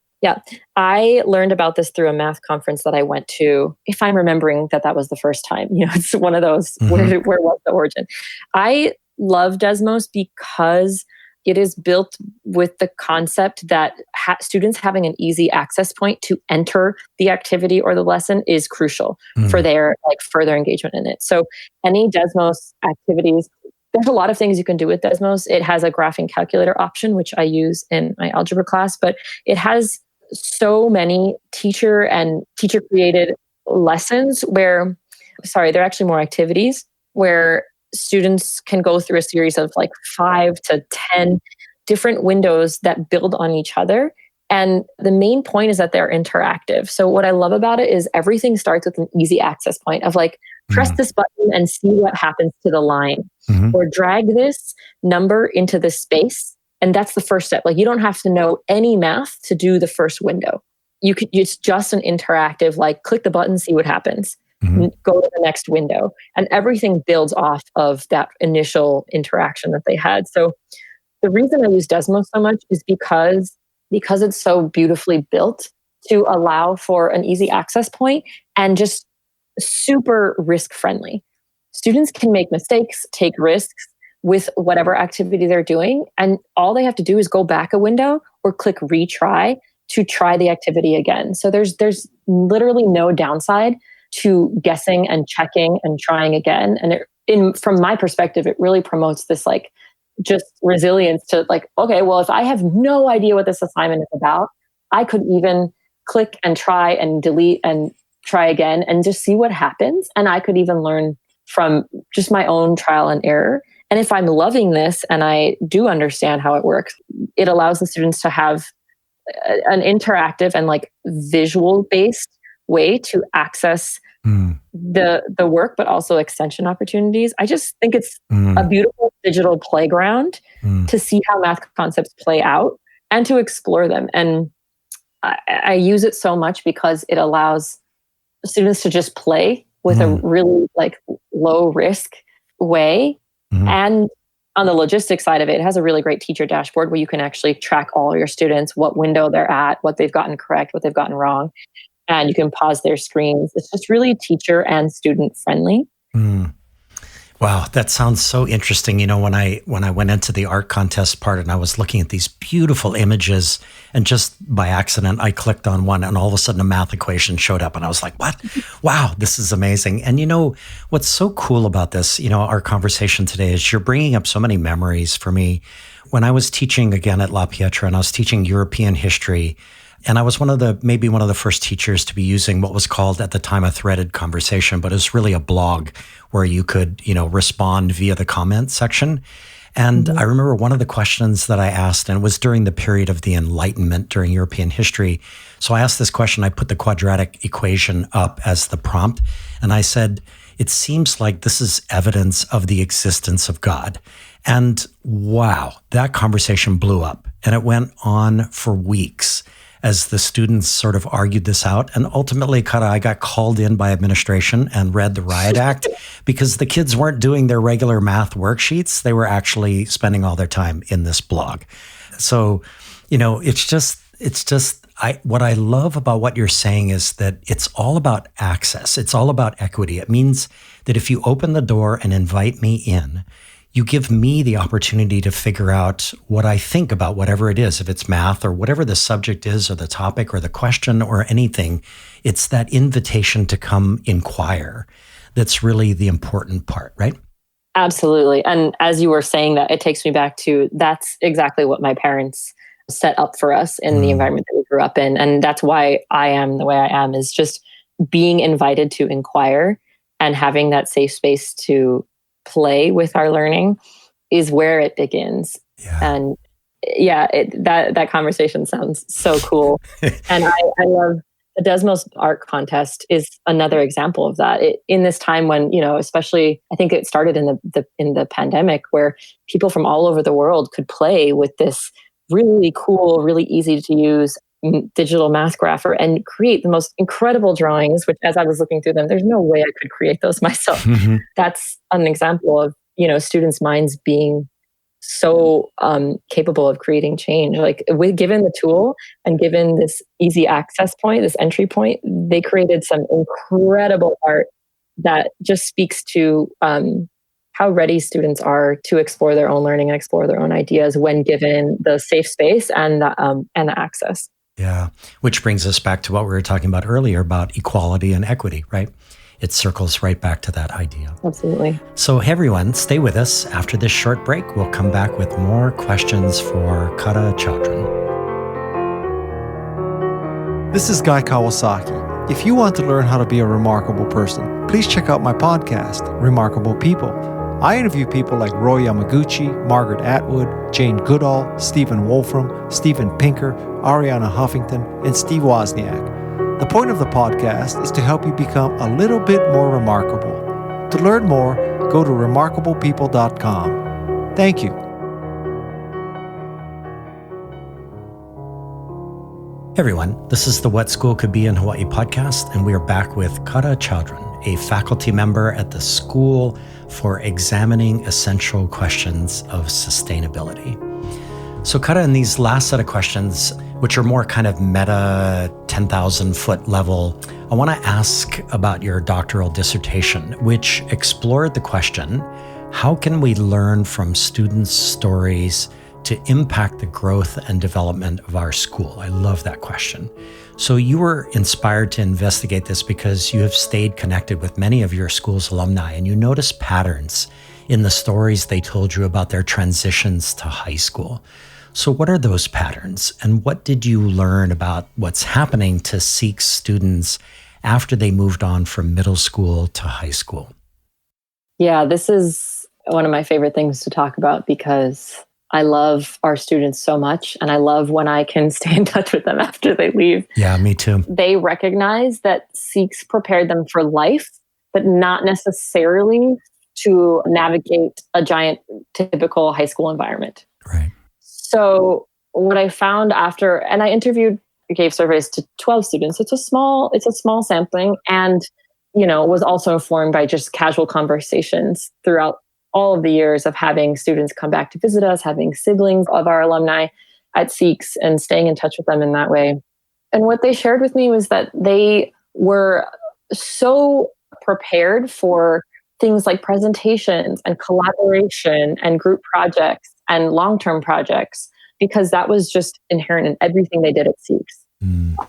I learned about this through a math conference that I went to, if I'm remembering that was the first time. It's one of those, where was the origin? I love Desmos because it is built with the concept that students having an easy access point to enter the activity or the lesson is crucial for their further engagement in it. So any Desmos activities, there's a lot of things you can do with Desmos. It has a graphing calculator option, which I use in my algebra class, but it has so many teacher created lessons they're actually more activities where students can go through a series of 5 to 10 different windows that build on each other. And the main point is that they're interactive. So what I love about it is everything starts with an easy access point of press this button and see what happens to the line, or drag this number into this space. And that's the first step. Like, you don't have to know any math to do the first window. It's just an interactive, like, click the button, see what happens. Go to the next window. And everything builds off of that initial interaction that they had. So the reason I use Desmo so much is because it's so beautifully built to allow for an easy access point and just super risk-friendly. Students can make mistakes, take risks with whatever activity they're doing. And all they have to do is go back a window or click retry to try the activity again. So there's literally no downside to guessing and checking and trying again. And from my perspective, it really promotes this, like, just resilience to, like, okay, well, if I have no idea what this assignment is about, I could even click and try and delete and try again and just see what happens. And I could even learn from just my own trial and error. And if I'm loving this and I do understand how it works, it allows the students to have an interactive and, like, visual based way to access the work, but also extension opportunities. I just think it's a beautiful digital playground to see how math concepts play out and to explore them. And I use it so much because it allows students to just play with a really, like, low risk way. And on the logistics side of it, it has a really great teacher dashboard where you can actually track all your students, what window they're at, what they've gotten correct, what they've gotten wrong. And you can pause their screens. It's just really teacher and student friendly. Wow, that sounds so interesting. You know, when I went into the art contest part and I was looking at these beautiful images, and just by accident, I clicked on one and all of a sudden a math equation showed up and I was like, what? Wow, this is amazing. And you know, what's so cool about this, you know, our conversation today is you're bringing up so many memories for me. When I was teaching again at La Pietra and I was teaching European history, and I was maybe one of the first teachers to be using what was called at the time a threaded conversation, but it was really a blog where you could, you know, respond via the comment section. And I remember one of the questions that I asked, and it was during the period of the Enlightenment during European history. So I asked this question, I put the quadratic equation up as the prompt, and I said, it seems like this is evidence of the existence of God. And wow, that conversation blew up, and it went on for weeks as the students sort of argued this out. And ultimately, Cara, I got called in by administration and read the riot act because the kids weren't doing their regular math worksheets. They were actually spending all their time in this blog. So, you know, what I love about what you're saying is that it's all about access. It's all about equity. It means that if you open the door and invite me in, you give me the opportunity to figure out what I think about whatever it is, if it's math or whatever the subject is or the topic or the question or anything. It's that invitation to come inquire that's really the important part, right? Absolutely. And as you were saying that, it takes me back to that's exactly what my parents set up for us in the environment that we grew up in. And that's why I am the way I am, is just being invited to inquire and having that safe space to play with our learning is where it begins. And that conversation sounds so cool. And I love the Desmos Art Contest is another example of that. In this time when, you know, especially I think it started in the pandemic, where people from all over the world could play with this really cool, really easy to use digital math grapher and create the most incredible drawings, which as I was looking through them, there's no way I could create those myself. That's an example of, you know, students' minds being so capable of creating change. Like, given the tool and given this easy access point, this entry point, they created some incredible art that just speaks to how ready students are to explore their own learning and explore their own ideas when given the safe space and the access. Yeah, which brings us back to what we were talking about earlier about equality and equity, right? It circles right back to that idea. Absolutely. So hey, everyone, stay with us. After this short break, we'll come back with more questions for Cara Chaudron. This is Guy Kawasaki. If you want to learn how to be a remarkable person, please check out my podcast, Remarkable People. I interview people like Roy Yamaguchi, Margaret Atwood, Jane Goodall, Stephen Wolfram, Steven Pinker, Ariana Huffington, and Steve Wozniak. The point of the podcast is to help you become a little bit more remarkable. To learn more, go to remarkablepeople.com. Thank you. Hey everyone, this is the What School Could Be in Hawaii podcast, and we are back with Cara Chaudron, a faculty member at the School for Examining Essential Questions of Sustainability. So Cara, in these last set of questions, which are more kind of meta 10,000 foot level, I want to ask about your doctoral dissertation, which explored the question, how can we learn from students' stories to impact the growth and development of our school? I love that question. So you were inspired to investigate this because you have stayed connected with many of your school's alumni, and you noticed patterns in the stories they told you about their transitions to high school. So what are those patterns, and what did you learn about what's happening to SEEQS students after they moved on from middle school to high school? Yeah, this is one of my favorite things to talk about because I love our students so much, and I love when I can stay in touch with them after they leave. Yeah, me too. They recognize that SEEQS prepared them for life, but not necessarily to navigate a giant, typical high school environment. Right. So what I found after, and I gave surveys to 12 students. It's a small sampling, and was also informed by just casual conversations throughout all of the years of having students come back to visit us, having siblings of our alumni at SEEQS, and staying in touch with them in that way. And what they shared with me was that they were so prepared for things like presentations and collaboration and group projects and long-term projects, because that was just inherent in everything they did at SEEQS.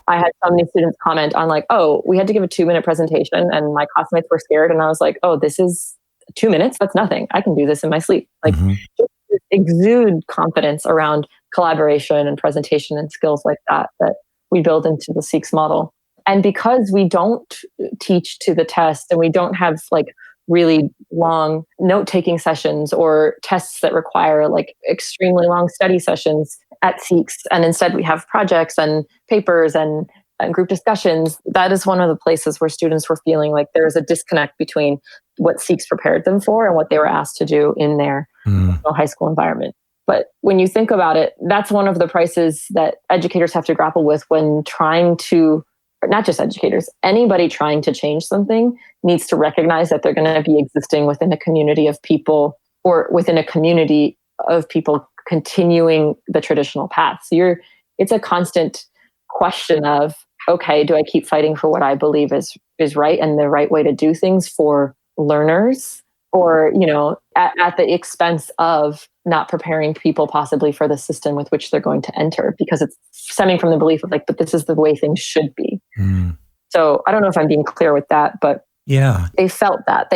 I had so many students comment on like, oh, we had to give a 2-minute presentation and my classmates were scared. And I was like, oh, this is 2 minutes? That's nothing. I can do this in my sleep. Like, just exude confidence around collaboration and presentation and skills like that we build into the SEEQS model. And because we don't teach to the test, and we don't have like really long note-taking sessions or tests that require like extremely long study sessions at SEEQS, and instead we have projects and papers and group discussions, that is one of the places where students were feeling like there's a disconnect between what SEEQS prepared them for and what they were asked to do in their high school environment. But when you think about it, that's one of the prices that educators have to grapple with when trying to, not just educators, anybody trying to change something needs to recognize that they're going to be existing within a community of people, or within a community of people continuing the traditional path. So it's a constant question of, okay, do I keep fighting for what I believe is right and the right way to do things for learners, or, at the expense of not preparing people possibly for the system with which they're going to enter, because it's stemming from the belief of like, but this is the way things should be. So I don't know if I'm being clear with that, but yeah, they felt that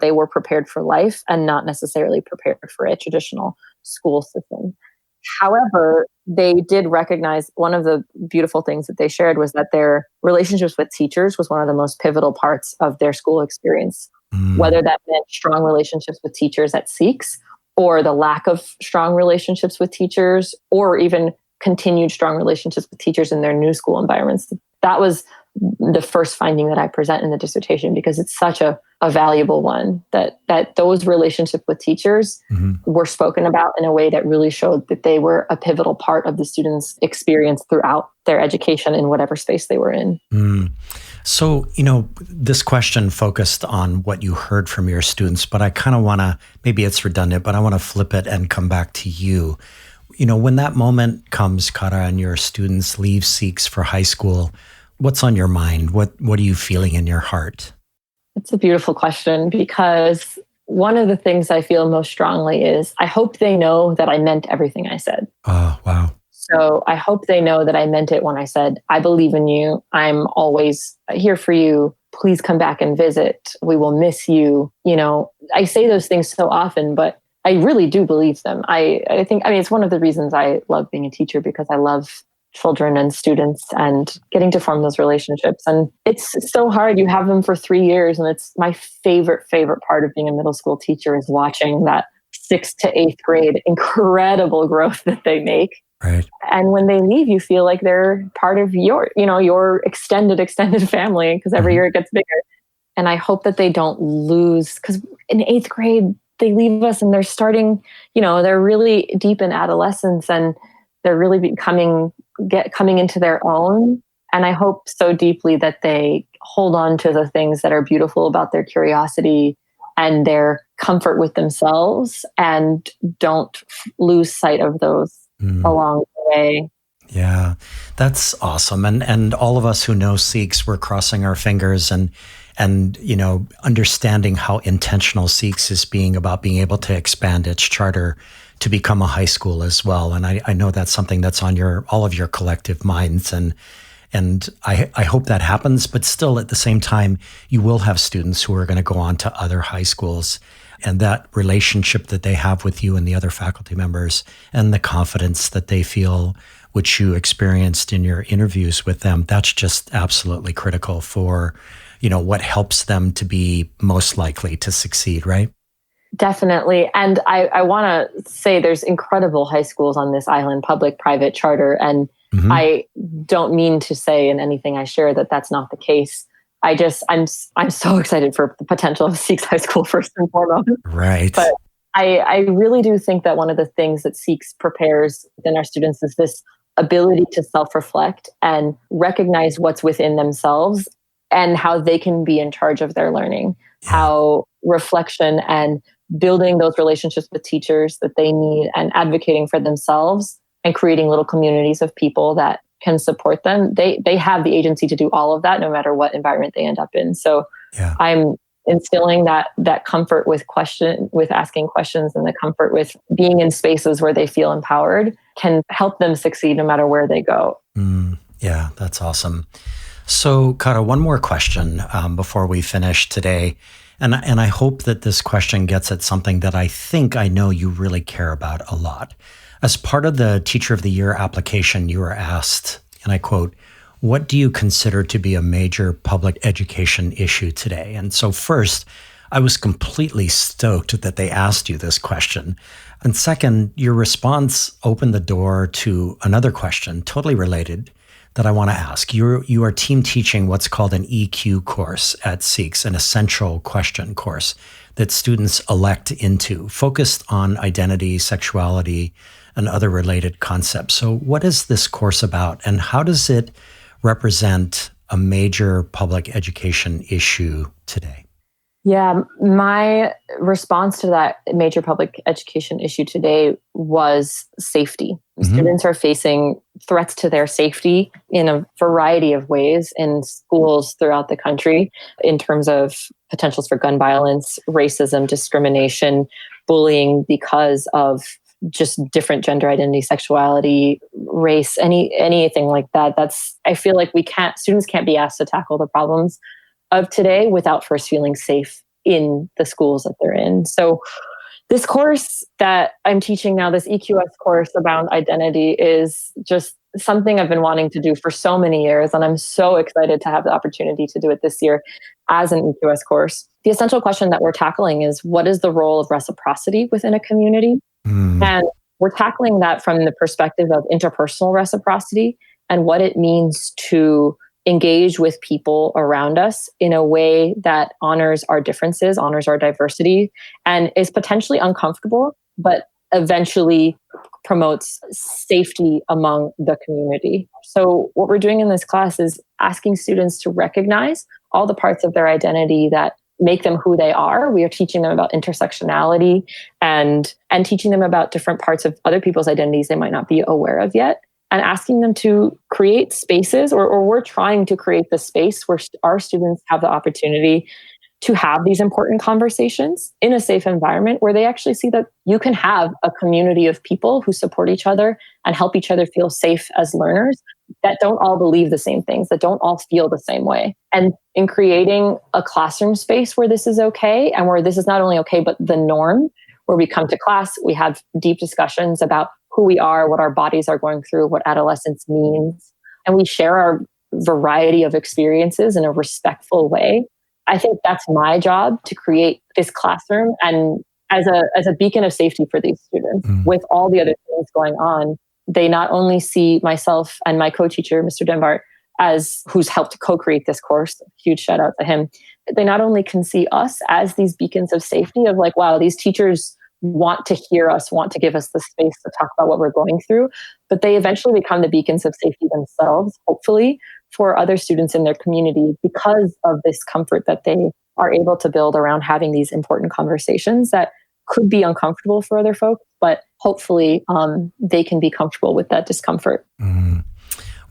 they were prepared for life and not necessarily prepared for a traditional school system. However, they did recognize one of the beautiful things that they shared was that their relationships with teachers was one of the most pivotal parts of their school experience, whether that meant strong relationships with teachers at SEEQS, or the lack of strong relationships with teachers, or even continued strong relationships with teachers in their new school environments. That was the first finding that I present in the dissertation, because it's such a valuable one, that those relationships with teachers were spoken about in a way that really showed that they were a pivotal part of the students' experience throughout their education in whatever space they were in. So, this question focused on what you heard from your students, but I kind of want to, maybe it's redundant, but I want to flip it and come back to you. When that moment comes, Cara, and your students leave SEEQS for high school, what's on your mind? What are you feeling in your heart? It's a beautiful question, because one of the things I feel most strongly is I hope they know that I meant everything I said. Oh, wow. So I hope they know that I meant it when I said, I believe in you. I'm always here for you. Please come back and visit. We will miss you. I say those things so often, but I really do believe them. I think it's one of the reasons I love being a teacher, because I love children and students and getting to form those relationships. And it's so hard. You have them for 3 years. And it's my favorite part of being a middle school teacher is watching that 6th to 8th grade incredible growth that they make. Right. And when they leave, you feel like they're part of your extended family, because every year it gets bigger. And I hope that they don't lose, because in 8th grade, they leave us and they're starting, they're really deep in adolescence and they're really coming into their own. And I hope so deeply that they hold on to the things that are beautiful about their curiosity and their comfort with themselves and don't lose sight of those along the way. Yeah, that's awesome. And all of us who know SEEQS, we're crossing our fingers and understanding how intentional SEEQS is being about being able to expand its charter to become a high school as well. And I know that's something that's on all of your collective minds. And I hope that happens, but still at the same time, you will have students who are going to go on to other high schools, and that relationship that they have with you and the other faculty members and the confidence that they feel, which you experienced in your interviews with them, that's just absolutely critical for, what helps them to be most likely to succeed, right? Definitely. And I want to say there's incredible high schools on this island, public, private, charter. And I don't mean to say in anything I share that that's not the case. I'm so excited for the potential of SEEQS High School first and foremost. Right. But I really do think that one of the things that SEEQS prepares within our students is this ability to self-reflect and recognize what's within themselves and how they can be in charge of their learning, how reflection and building those relationships with teachers that they need and advocating for themselves and creating little communities of people that can support them. They have the agency to do all of that no matter what environment they end up in. So I'm instilling that comfort with asking questions and the comfort with being in spaces where they feel empowered can help them succeed no matter where they go. Yeah, that's awesome. So, Cara, one more question before we finish today. And I hope that this question gets at something that I know you really care about a lot. As part of the Teacher of the Year application, you were asked, and I quote, "What do you consider to be a major public education issue today?" And so first, I was completely stoked that they asked you this question. And second, your response opened the door to another question, totally related, that I want to ask. You are team teaching what's called an EQ course at SEEQS, an essential question course that students elect into, focused on identity, sexuality, and other related concepts. So what is this course about, and how does it represent a major public education issue today? Yeah, my response to that major public education issue today was safety. Students are facing threats to their safety in a variety of ways in schools throughout the country in terms of potentials for gun violence, racism, discrimination, bullying because of just different gender identity, sexuality, race, anything like that. I feel like students can't be asked to tackle the problems of today without first feeling safe in the schools that they're in. So this course that I'm teaching now, this EQS course about identity, is just something I've been wanting to do for so many years. And I'm so excited to have the opportunity to do it this year as an EQS course. The essential question that we're tackling is, what is the role of reciprocity within a community? And we're tackling that from the perspective of interpersonal reciprocity and what it means to engage with people around us in a way that honors our differences, honors our diversity, and is potentially uncomfortable, but eventually promotes safety among the community. So what we're doing in this class is asking students to recognize all the parts of their identity that make them who they are. We are teaching them about intersectionality and teaching them about different parts of other people's identities they might not be aware of yet, and asking them to create spaces, or we're trying to create the space where our students have the opportunity to have these important conversations in a safe environment where they actually see that you can have a community of people who support each other and help each other feel safe as learners that don't all believe the same things, that don't all feel the same way. And in creating a classroom space where this is okay, and where this is not only okay, but the norm, where we come to class, we have deep discussions about who we are, what our bodies are going through, what adolescence means, and we share our variety of experiences in a respectful way. I think that's my job, to create this classroom and as a beacon of safety for these students. With all the other things going on, they not only see myself and my co-teacher, Mr. Denbart, as who's helped co-create this course, huge shout out to him. they not only can see us as these beacons of safety of like, wow, these teachers want to hear us, want to give us the space to talk about what we're going through, but they eventually become the beacons of safety themselves, hopefully, for other students in their community because of this comfort that they are able to build around having these important conversations that could be uncomfortable for other folks, but hopefully they can be comfortable with that discomfort.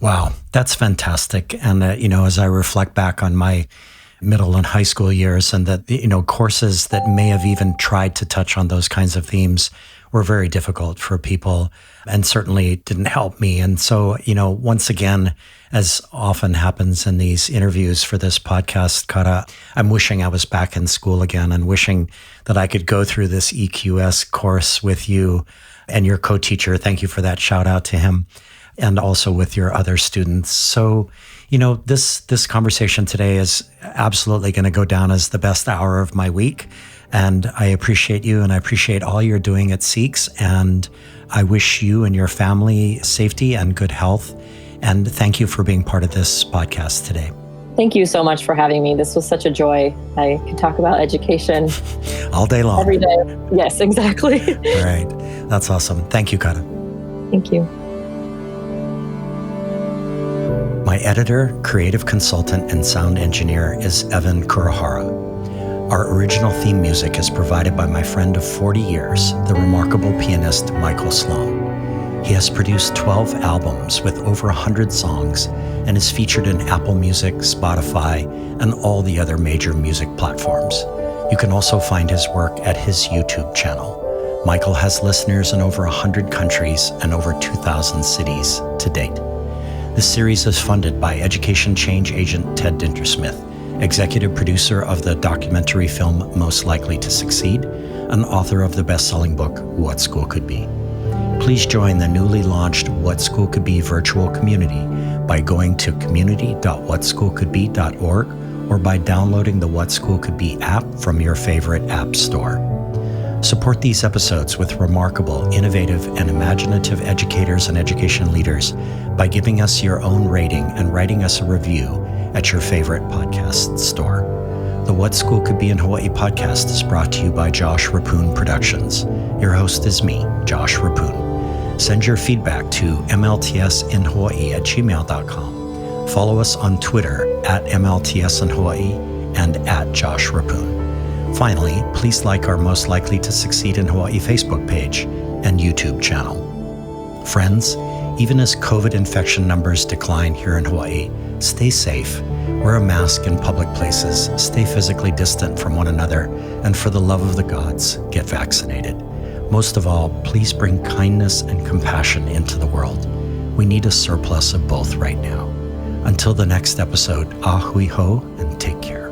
Wow, that's fantastic. And, as I reflect back on my middle and high school years and that, courses that may have even tried to touch on those kinds of themes were very difficult for people and certainly didn't help me. And so, once again, as often happens in these interviews for this podcast, Cara, I'm wishing I was back in school again and wishing that I could go through this EQS course with you and your co-teacher. Thank you for that. Shout out to him. And also with your other students. So, this conversation today is absolutely going to go down as the best hour of my week. And I appreciate you and I appreciate all you're doing at SEEQS. And I wish you and your family safety and good health. And thank you for being part of this podcast today. Thank you so much for having me. This was such a joy. I could talk about education all day long. Every day. Yes, exactly. All right. That's awesome. Thank you, Cara. Thank you. My editor, creative consultant, and sound engineer is Evan Kurohara. Our original theme music is provided by my friend of 40 years, the remarkable pianist Michael Sloan. He has produced 12 albums with over 100 songs and is featured in Apple Music, Spotify, and all the other major music platforms. You can also find his work at his YouTube channel. Michael has listeners in over 100 countries and over 2,000 cities to date. This series is funded by education change agent Ted Dintersmith, executive producer of the documentary film Most Likely to Succeed, and author of the best-selling book What School Could Be. Please join the newly launched What School Could Be virtual community by going to community.whatschoolcouldbe.org or by downloading the What School Could Be app from your favorite app store. Support these episodes with remarkable, innovative, and imaginative educators and education leaders by giving us your own rating and writing us a review at your favorite podcast store. The What School Could Be in Hawaii podcast is brought to you by Josh Rapoon Productions. Your host is me, Josh Rapoon. Send your feedback to mltsinhawaii@gmail.com. Follow us on Twitter @mltsinhawaii and @Josh Rapoon. Finally, please like our Most Likely to Succeed in Hawaii Facebook page and YouTube channel. Friends, even as COVID infection numbers decline here in Hawaii, stay safe, wear a mask in public places, stay physically distant from one another, and for the love of the gods, get vaccinated. Most of all, please bring kindness and compassion into the world. We need a surplus of both right now. Until the next episode, ahui ho and take care.